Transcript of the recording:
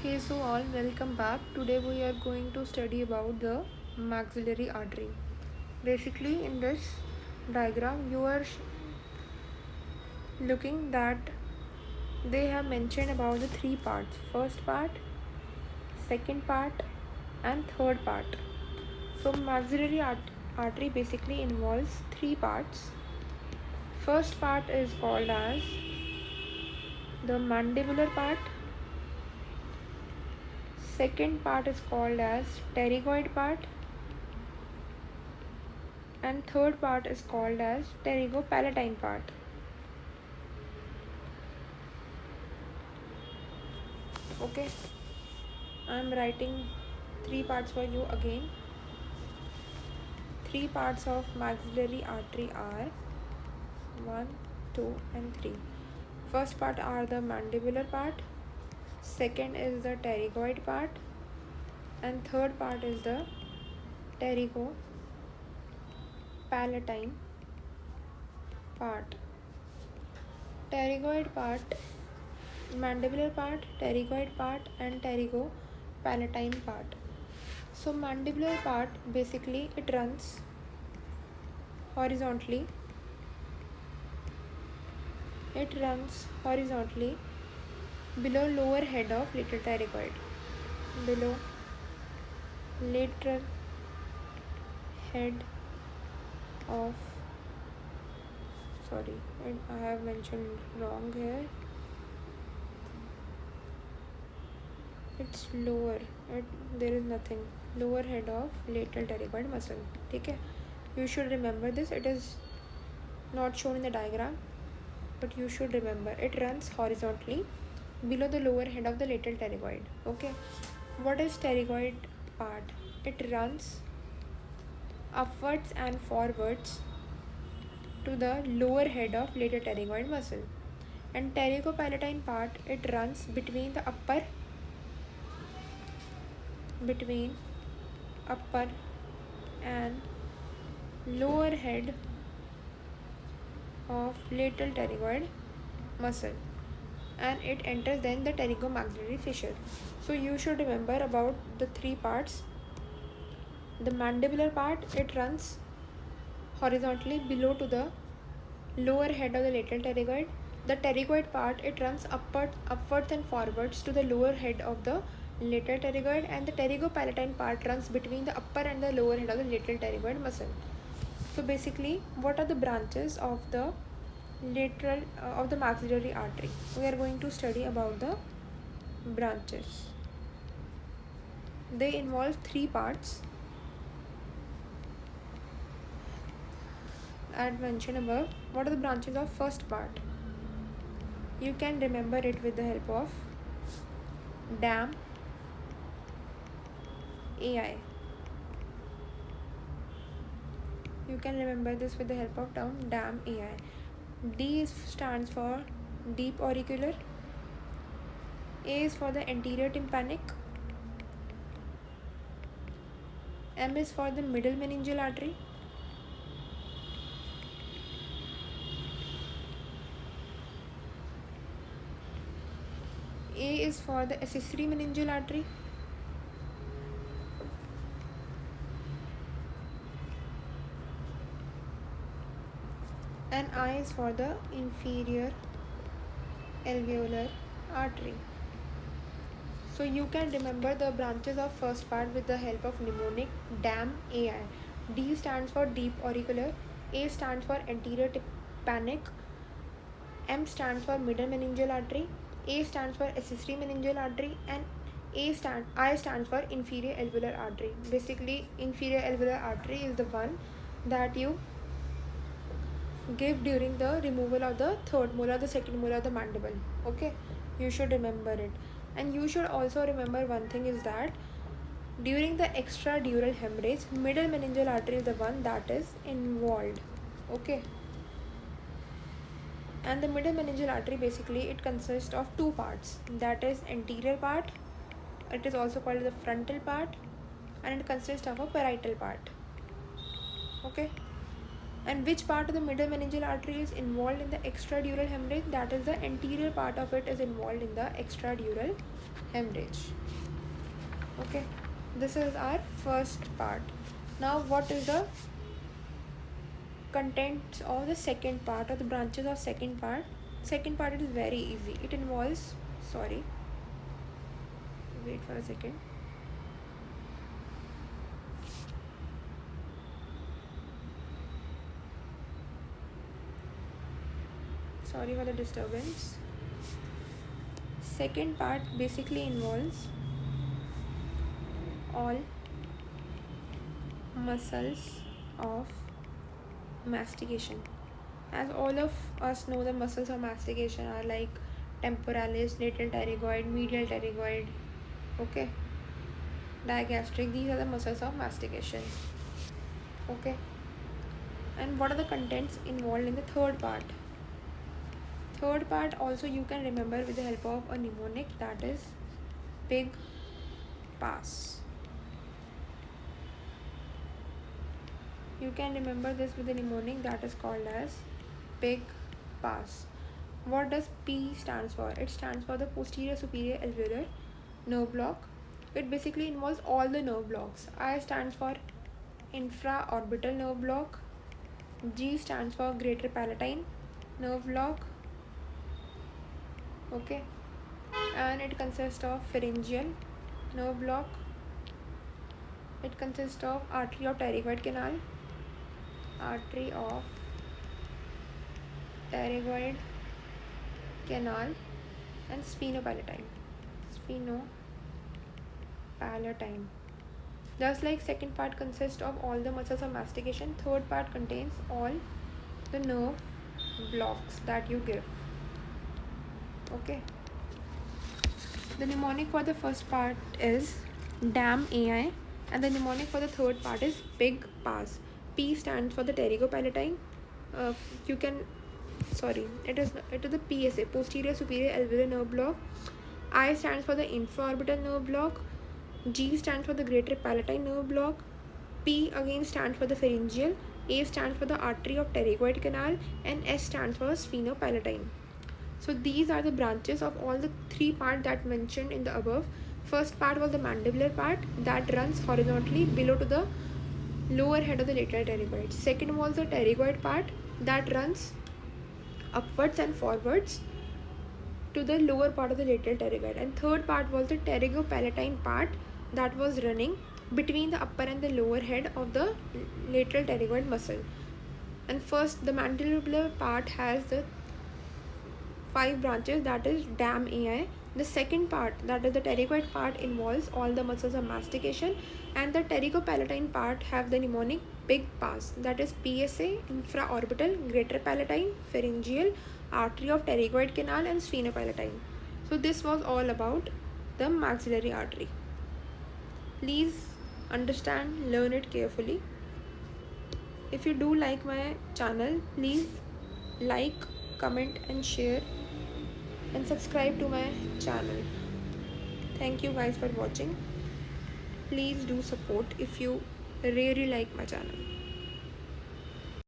Hey, so all welcome back. Today we are going to study about the maxillary artery. Basically, in this diagram, you are looking that they have mentioned about the three parts: first part, second part, and third part. So, artery basically involves three parts. First part is called as the mandibular part. Second part is called as pterygoid part, and third part is called as pterygopalatine part. Okay, I'm writing three parts for you again. Three parts of maxillary artery are 1, 2 and 3. First part are the mandibular part, second is the pterygoid part, and third part is the pterygopalatine part. Pterygoid part, mandibular part, pterygoid part and pterygopalatine part. So mandibular part basically it runs horizontally. It runs horizontally below lower head of lateral pterygoid. Below lateral head of I have mentioned wrong here. It's lower. There is nothing. Lower head of lateral pterygoid muscle. Okay? You should remember this. It is not shown in the diagram, but you should remember. It runs horizontally below the lower head of the lateral pterygoid. Okay? What is pterygoid part? It runs upwards and forwards to the lower head of lateral pterygoid muscle. And pterygopalatine part, it runs between upper and lower head of lateral pterygoid muscle, and it enters then the pterygomaxillary fissure. So you should remember about the three parts. The mandibular part, it runs horizontally below to the lower head of the lateral pterygoid. The pterygoid part, it runs upwards and forwards to the lower head of the lateral pterygoid, and the pterygopalatine part runs between the upper and the lower head of the lateral pterygoid muscle. So basically, what are the branches of the maxillary artery? We are going to study about the branches. They involve three parts. As mentioned above, what are the branches of first part? You can remember it with the help of DAM AI. You can remember this with the help of term DAM AI. D stands for deep auricular. A is for the anterior tympanic. M is for the middle meningeal artery. A is for the accessory meningeal artery. And I is for the inferior alveolar artery. So you can remember the branches of first part with the help of mnemonic DAM AI. D stands for deep auricular, A stands for anterior tympanic, M stands for middle meningeal artery, A stands for accessory meningeal artery, and I stands for inferior alveolar artery. Basically, inferior alveolar artery is the one that you give during the removal of the third molar, the second molar of the mandible. Okay, you should remember it. And you should also remember one thing is that during the extradural hemorrhage, middle meningeal artery is the one that is involved. Okay, and the middle meningeal artery basically it consists of two parts, that is anterior part, it is also called the frontal part, and it consists of a parietal part. Okay, And which part of the middle meningeal artery is involved in the extradural hemorrhage? That is, the anterior part of it is involved in the extradural hemorrhage. Okay, this is our first part. Now what is the contents of the second part, or the branches of second part? Second part, it is very easy. It involves, sorry, wait for a second. Sorry for the disturbance. Second part basically involves all muscles of mastication. As all of us know, the muscles of mastication are like temporalis, lateral pterygoid, medial pterygoid, okay, digastric. These are the muscles of mastication. Okay, and what are the contents involved in the third part? Third part also you can remember with the help of a mnemonic, that is big pass. You can remember this with the mnemonic that is called as big pass. What does P stands for? It stands for the posterior superior alveolar nerve block. It basically involves all the nerve blocks. I stands for infraorbital nerve block. G stands for greater palatine nerve block. Okay, and it consists of pharyngeal nerve block. It consists of artery of pterygoid canal, artery of pterygoid canal, and sphenopalatine. Just like second part consists of all the muscles of mastication, third part contains all the nerve blocks that you give. Okay, the mnemonic for the first part is damn AI, and the mnemonic for the third part is big pass. P stands for the pterygopalatine. It is the PSA, posterior superior alveolar nerve block. I stands for the infraorbital nerve block. G stands for the greater palatine nerve block. P again stands for the pharyngeal. A stands for the artery of pterygoid canal, and S stands for sphenopalatine. So these are the branches of all the three parts that mentioned in the above. First part was the mandibular part that runs horizontally below to the lower head of the lateral pterygoid. Second was the pterygoid part that runs upwards and forwards to the lower part of the lateral pterygoid. And third part was the pterygopalatine part that was running between the upper and the lower head of the lateral pterygoid muscle. And first, the mandibular part has the 5 branches, that is damn AI. The second part, that is the pterygoid part, involves all the muscles of mastication, and the pterygopalatine part have the mnemonic big pass, that is PSA, infraorbital, greater palatine, pharyngeal, artery of pterygoid canal, and sphenopalatine. So this was all about the maxillary artery. Please understand, learn it carefully. If you do like my channel, please like, comment and share, and subscribe to my channel. Thank you guys for watching. Please do support if you really like my channel.